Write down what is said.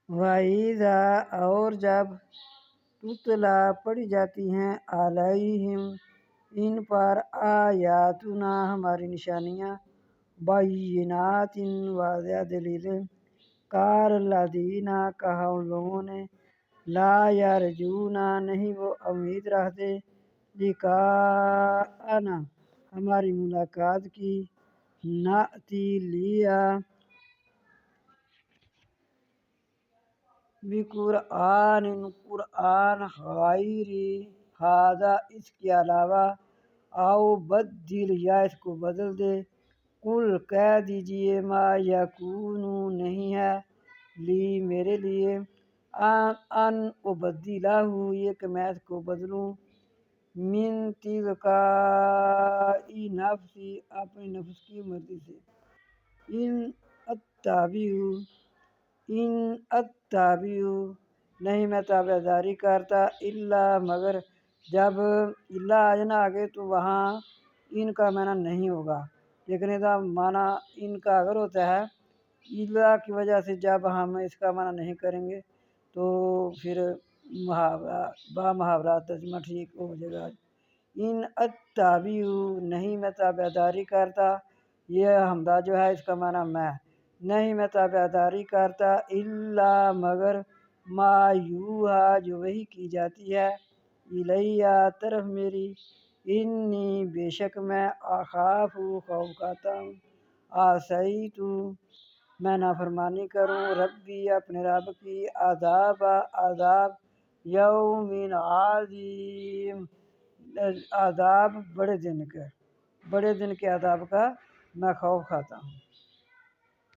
وَإِذَا اور جب تتلا پڑھی جاتی ہیں علیہم ان پر آیاتنا ہماری نشانیاں بینات واضح دلیلیں قال الذین کہا ان لوگوں نے لا یرجون نہیں وہ امید رکھتے لقاءنا ہماری ملاقات کی نأتی لیا بقرآن قرآن غیر ھذا اس کے علاوہ او بدل یا اس کو بدل دے قل کہہ دیجئے ما یکون نہیں ہے لی میرے لیے ان ابدلہ یہ کہ میں اس کو بدلوں من تلقاء نفسی اپنے نفس کی مرضی سے ان اتبع نہیں میں تابع داری کرتا الا مگر جب الا آ جانا آگے تو وہاں ان کا معنی نہیں ہوگا لیکن اذا معنی ان کا اگر ہوتا ہے الا کی وجہ سے جب ہم اس کا معنی نہیں کریں گے تو پھر با محاورہ ترجمہ ٹھیک ہو جائے گا ان اتبع نہیں میں تابع داری کرتا یہ حمدہ جو ہے اس کا معنی میں نہیں میں تابع داری کرتا الا مگر ما یوحا جو وحی کی جاتی ہے الیہ طرف میری انی بے شک میں اخاف خوف کھاتا ہوں عصیت میں نافرمانی کروں ربی اپنے رب کی عذاب یوم عظیم عذاب بڑے دن کے عذاب کا میں خوف کھاتا ہوں۔